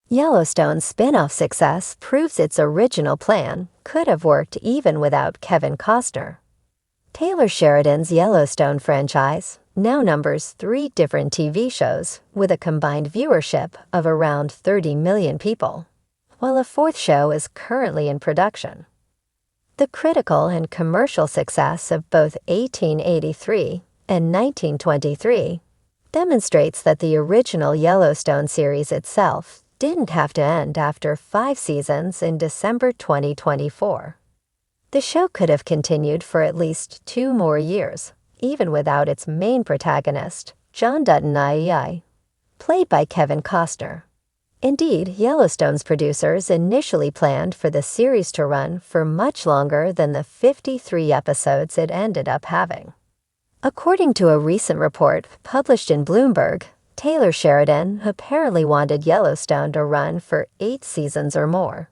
Yellowstone's spin-off success proves its original plan could have worked even without Kevin Costner. Taylor Sheridan's Yellowstone franchise now numbers 3 different TV shows with a combined viewership of around 30 million people, while a 4th show is currently in production. The critical and commercial success of both 1883 and 1923 demonstrates that the original Yellowstone series itself didn't have to end after 5 seasons in December 2024. The show could have continued for at least 2 more years, even without its main protagonist, John Dutton III, played by Kevin Costner. Indeed, Yellowstone's producers initially planned for the series to run for much longer than the 53 episodes it ended up having. According to a recent report published in Bloomberg, Taylor Sheridan apparently wanted Yellowstone to run for 8 seasons or more.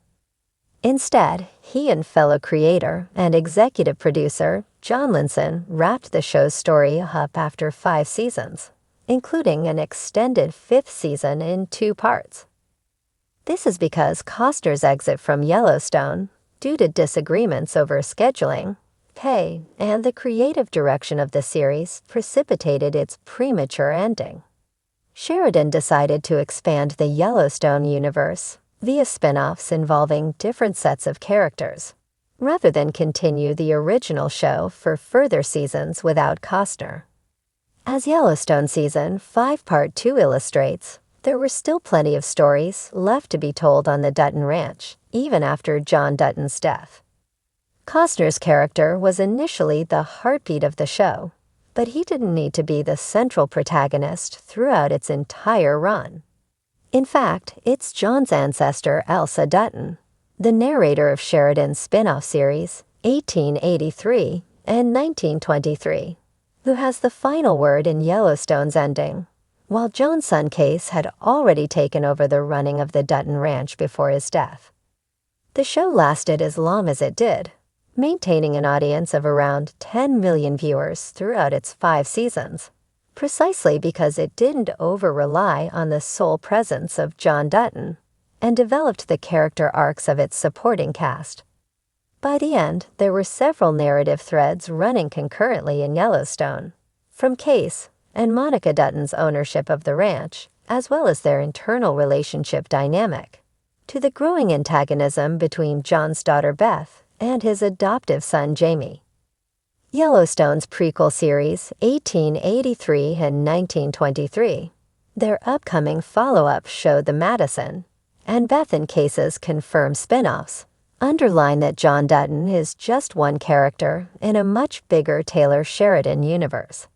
Instead, he and fellow creator and executive producer John Linson wrapped the show's story up after 5 seasons, including an extended 5th season in 2 parts. This is because Costner's exit from Yellowstone, due to disagreements over scheduling, pay, and the creative direction of the series, precipitated its premature ending. Sheridan decided to expand the Yellowstone universe via spin-offs involving different sets of characters, rather than continue the original show for further seasons without Costner. As Yellowstone Season 5 Part 2 illustrates, there were still plenty of stories left to be told on the Dutton Ranch, even after John Dutton's death. Costner's character was initially the heartbeat of the show, but he didn't need to be the central protagonist throughout its entire run. In fact, it's John's ancestor Elsa Dutton, the narrator of Sheridan's spin-off series 1883 and 1923, who has the final word in Yellowstone's ending, while John's son Case had already taken over the running of the Dutton Ranch before his death. The show lasted as long as it did, maintaining an audience of around 10 million viewers throughout its 5 seasons, precisely because it didn't over-rely on the sole presence of John Dutton and developed the character arcs of its supporting cast. By the end, there were several narrative threads running concurrently in Yellowstone, from Case and Monica Dutton's ownership of the ranch, as well as their internal relationship dynamic, to the growing antagonism between John's daughter Beth and his adoptive son Jamie. Yellowstone's prequel series 1883 and 1923, their upcoming follow-up show The Madison, and Beth and Case's confirmed spin-offs, underline that John Dutton is just one character in a much bigger Taylor Sheridan universe.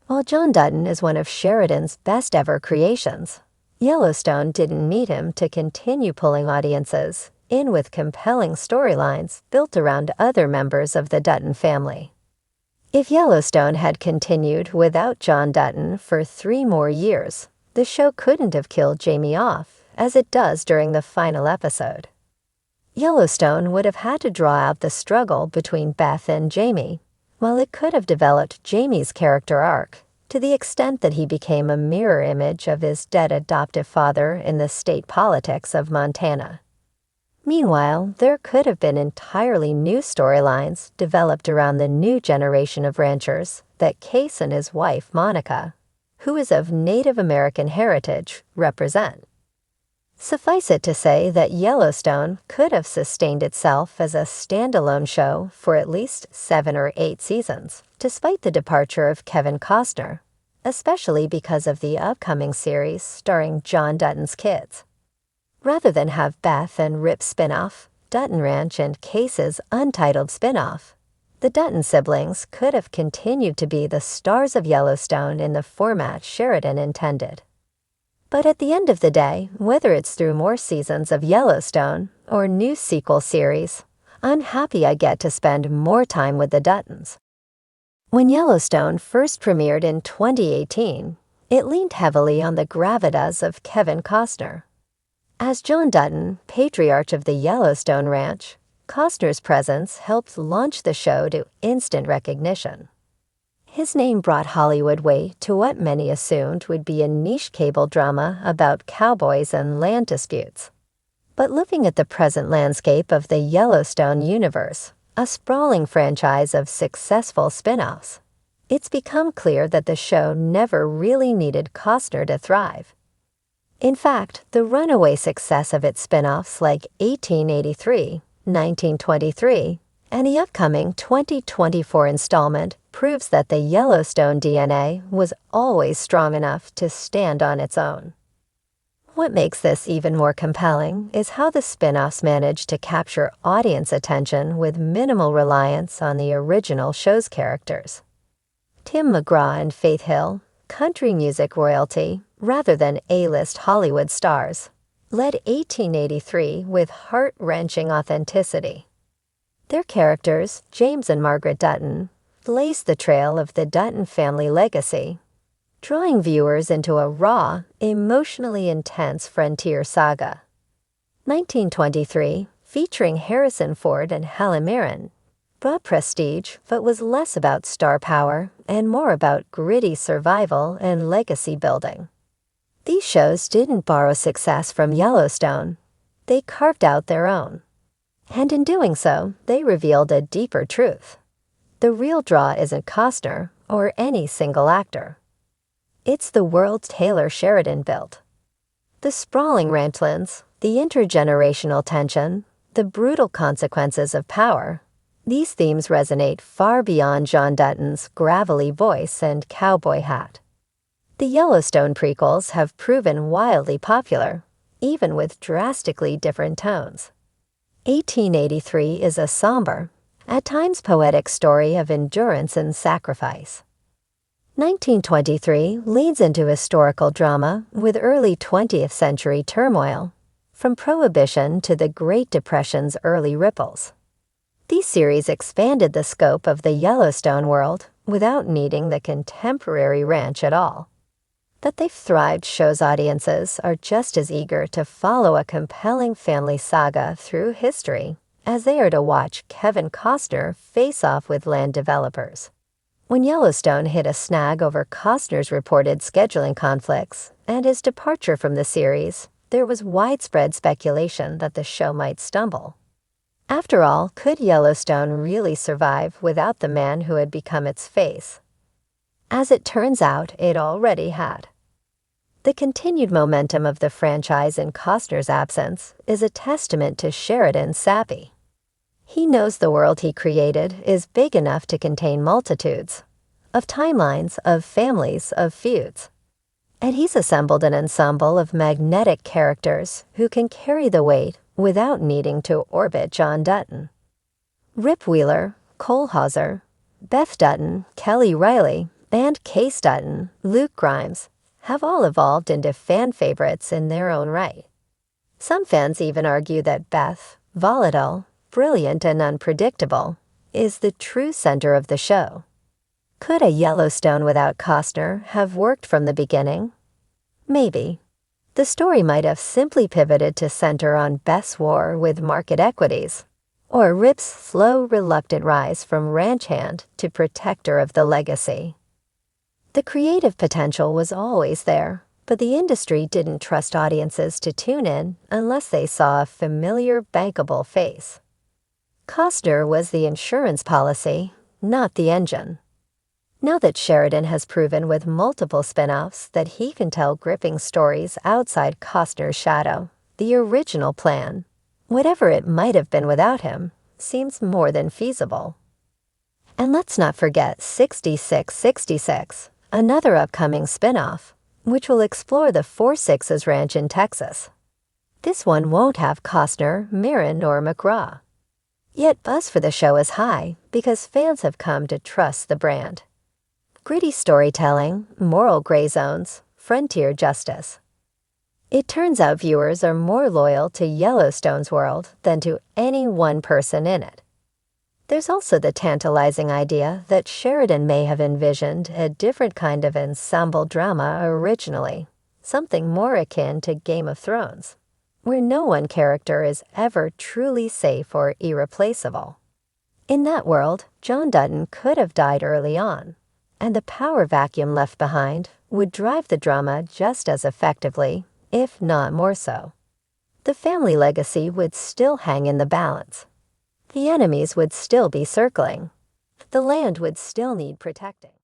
While John Dutton is one of Sheridan's best-ever creations, Yellowstone didn't need him to continue pulling audiences in with compelling storylines built around other members of the Dutton family. If Yellowstone had continued without John Dutton for 3 more years, the show couldn't have killed Jamie off as it does during the final episode. Yellowstone would have had to draw out the struggle between Beth and Jamie, while it could have developed Jamie's character arc to the extent that he became a mirror image of his dead adoptive father in the state politics of Montana. Meanwhile, there could have been entirely new storylines developed around the new generation of ranchers that Case and his wife, Monica, who is of Native American heritage, represent. Suffice it to say that Yellowstone could have sustained itself as a standalone show for at least 7 or 8 seasons, despite the departure of Kevin Costner, especially because of the upcoming series starring John Dutton's kids. Rather than have Beth and Rip's spinoff, Dutton Ranch and Case's untitled spinoff, the Dutton siblings could have continued to be the stars of Yellowstone in the format Sheridan intended. But at the end of the day, whether it's through more seasons of Yellowstone or new sequel series, I'm happy I get to spend more time with the Duttons. When Yellowstone first premiered in 2018, it leaned heavily on the gravitas of Kevin Costner. As John Dutton, patriarch of the Yellowstone Ranch, Costner's presence helped launch the show to instant recognition. His name brought Hollywood weight to what many assumed would be a niche cable drama about cowboys and land disputes. But looking at the present landscape of the Yellowstone universe, a sprawling franchise of successful spin-offs, it's become clear that the show never really needed Costner to thrive. In fact, the runaway success of its spin-offs like 1883, 1923, and the upcoming 2024 installment proves that the Yellowstone DNA was always strong enough to stand on its own. What makes this even more compelling is how the spin-offs managed to capture audience attention with minimal reliance on the original show's characters. Tim McGraw and Faith Hill, country music royalty rather than A-list Hollywood stars, led 1883 with heart-wrenching authenticity. Their characters, James and Margaret Dutton, blazed the trail of the Dutton family legacy, drawing viewers into a raw, emotionally intense frontier saga. 1923, featuring Harrison Ford and Helen Mirren, brought prestige but was less about star power and more about gritty survival and legacy building. These shows didn't borrow success from Yellowstone. They carved out their own. And in doing so, they revealed a deeper truth. The real draw isn't Costner or any single actor. It's the world Taylor Sheridan built. The sprawling ranchlands, the intergenerational tension, the brutal consequences of power, these themes resonate far beyond John Dutton's gravelly voice and cowboy hat. The Yellowstone prequels have proven wildly popular, even with drastically different tones. 1883 is a somber, at times poetic story of endurance and sacrifice. 1923 leads into historical drama with early 20th century turmoil, from Prohibition to the Great Depression's early ripples. These series expanded the scope of the Yellowstone world without needing the contemporary ranch at all. That they've thrived shows audiences are just as eager to follow a compelling family saga through history as they are to watch Kevin Costner face off with land developers. When Yellowstone hit a snag over Costner's reported scheduling conflicts and his departure from the series, there was widespread speculation that the show might stumble. After all, could Yellowstone really survive without the man who had become its face? As it turns out, it already had. The continued momentum of the franchise in Costner's absence is a testament to Sheridan's savvy. He knows the world he created is big enough to contain multitudes of timelines, of families, of feuds. And he's assembled an ensemble of magnetic characters who can carry the weight without needing to orbit John Dutton. Rip Wheeler, Cole Hauser, Beth Dutton, Kelly Riley, and Case Dutton, Luke Grimes, have all evolved into fan favorites in their own right. Some fans even argue that Beth, volatile, brilliant, and unpredictable, is the true center of the show. Could a Yellowstone without Costner have worked from the beginning? Maybe. The story might have simply pivoted to center on Beth's war with market equities, or Rip's slow, reluctant rise from ranch hand to protector of the legacy. The creative potential was always there, but the industry didn't trust audiences to tune in unless they saw a familiar, bankable face. Costner was the insurance policy, not the engine. Now that Sheridan has proven with multiple spin-offs that he can tell gripping stories outside Costner's shadow, the original plan, whatever it might have been without him, seems more than feasible. And let's not forget 6666, another upcoming spin-off, which will explore the Four Sixes Ranch in Texas. This one won't have Costner, Mirren, or McGraw. Yet buzz for the show is high because fans have come to trust the brand. Gritty storytelling, moral gray zones, frontier justice. It turns out viewers are more loyal to Yellowstone's world than to any one person in it. There's also the tantalizing idea that Sheridan may have envisioned a different kind of ensemble drama originally, something more akin to Game of Thrones, where no one character is ever truly safe or irreplaceable. In that world, John Dutton could have died early on, and the power vacuum left behind would drive the drama just as effectively, if not more so. The family legacy would still hang in the balance. The enemies would still be circling. The land would still need protecting.